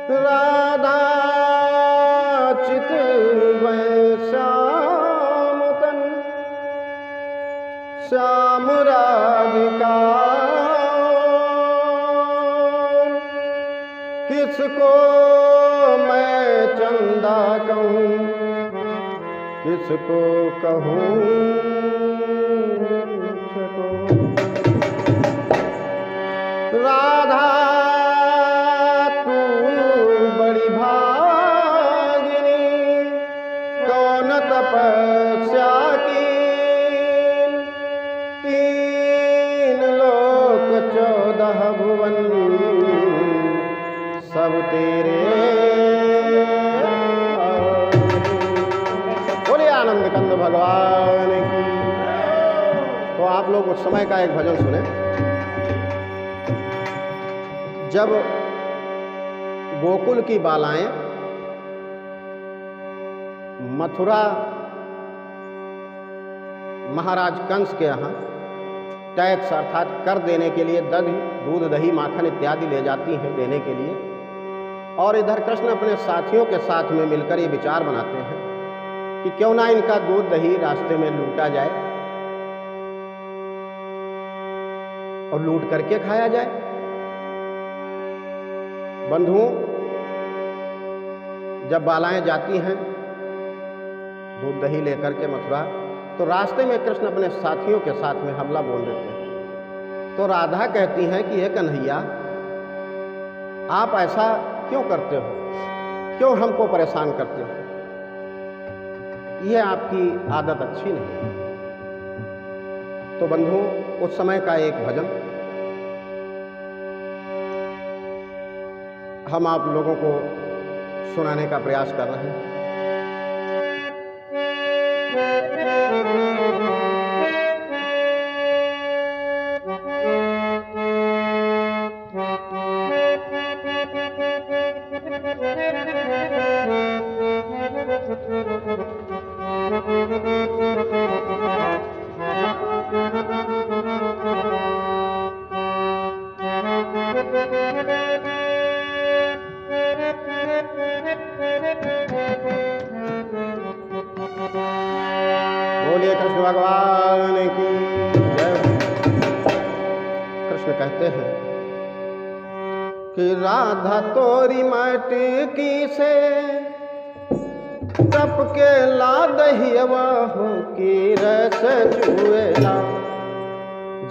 राधा चितवै श्याम तन श्याम राधिका किसको मैं चंदा कहूँ किसको कहूँ राधा तू बड़ी भागिनी कौन तपस्या की 3 लोक 14 भुवन सब तेरे बोले आनंद कंद भगवान की। तो आप लोग उस समय का एक भजन सुने जब गोकुल की बालाएं मथुरा महाराज कंस के यहाँ टैक्स अर्थात कर देने के लिए दूध दही माखन इत्यादि ले जाती हैं देने के लिए, और इधर कृष्ण अपने साथियों के साथ में मिलकर ये विचार बनाते हैं कि क्यों ना इनका दूध दही रास्ते में लूटा जाए और लूट करके खाया जाए। बंधुओं, जब बालाएं जाती हैं दूध दही लेकर के मथुरा, तो रास्ते में कृष्ण अपने साथियों के साथ में हमला बोल देते हैं। तो राधा कहती हैं कि हे कन्हैया, आप ऐसा क्यों करते हो, क्यों हमको परेशान करते हो, यह आपकी आदत अच्छी नहीं। तो बंधुओं, उस समय का एक भजन हम आप लोगों को सुनाने का प्रयास कर रहे हैं। बोलिए कृष्ण भगवान की जय। कृष्ण कहते हैं कि राधा तोरी मटकी से तप के ला दहियवा हो की रस चुएला,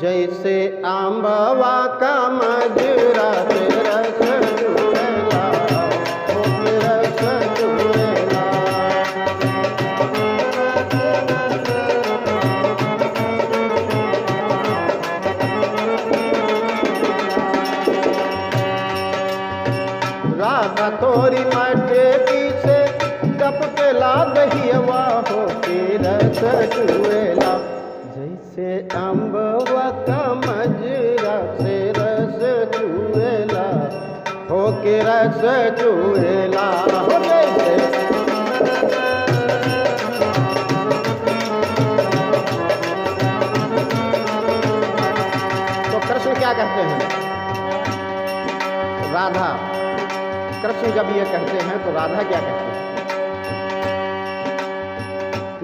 जैसे आंबवा का मजरा से रस चुएला हो की रस चुएला। राधा तोरी मटकी से तप के ला दहियवा हो के रस चुएला, जैसे अम्बवा का मजरा से रस चुएला हो के रस चुएला हो जैसे। तो कृष्ण क्या कहते हैं, राधा, कृष्ण जब ये कहते हैं तो राधा क्या कहते हैं,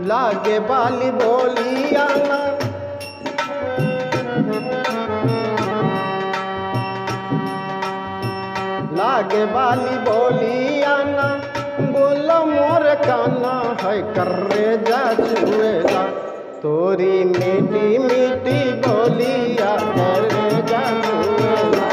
लागे बाली बोलियाना लागे बाली बोलियाना बोला मोर काना है कर्रे जा छुएला, तोरी मीठी मीठी बोलिया कर्रे जा छुएला।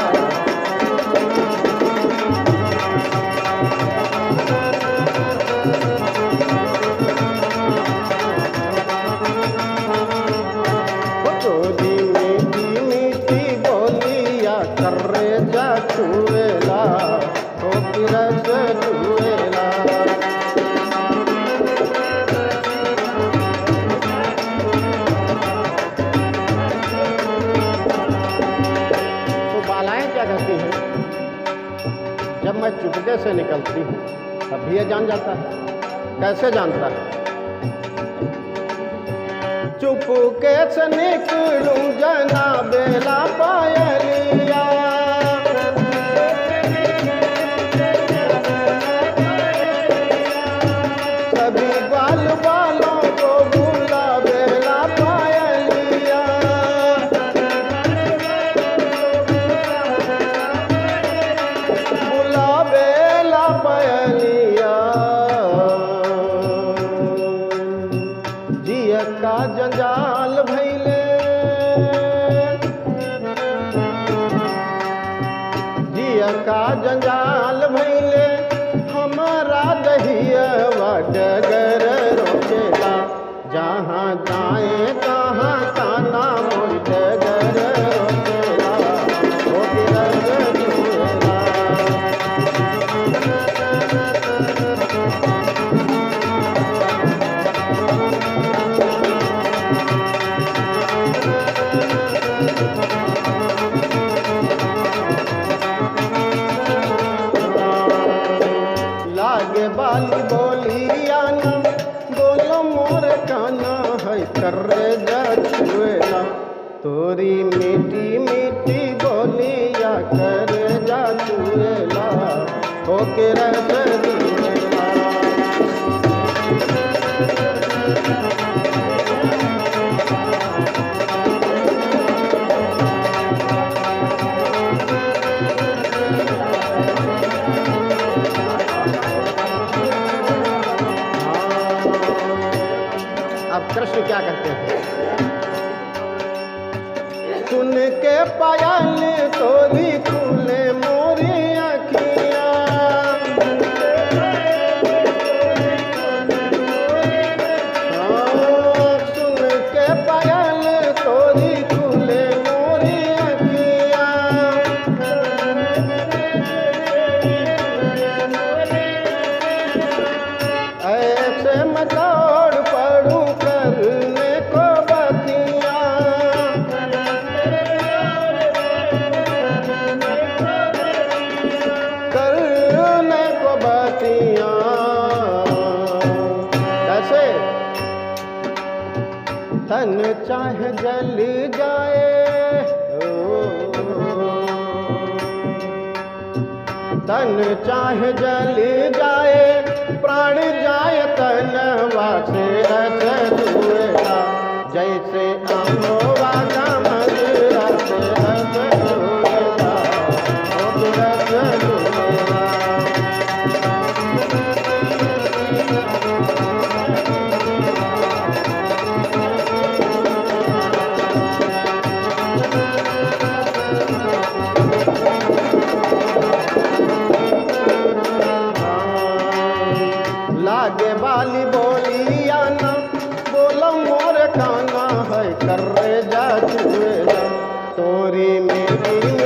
चुएला हो की रस चुएला। तो बालाएं क्या कहती हैं, जब मैं चुपके से निकलती हूँ तब भी ये जान जाता है। कैसे जानता है, चुपके से निकलूं जना बेला पायलिया, वाली बोलिया ना बोलो मोर काना है करेजा छुएला तोरी मीठी मीठी बोलिया करेजा छुएला होके रस दिएला। अब कृष्ण क्या कहते हैं? सुन के पायल तोरी खुले मोरी अखियाँ, सुन के पायल तोरी खुले मोरी अखियाँ, ऐसे मदौड़ पड़ूं करने को बतियाँ, करने को बतियाँ। कैसे? तन चाहे जल जाए तन चाहे जल जाए प्राण जाए तनवा से रस छुएला जैसे अमवा का मधुरा से रस छुएला रस छुएला। लागे वाली बोलिया ना बोलो मोर काना है करेजा छुएला तोरी मेरी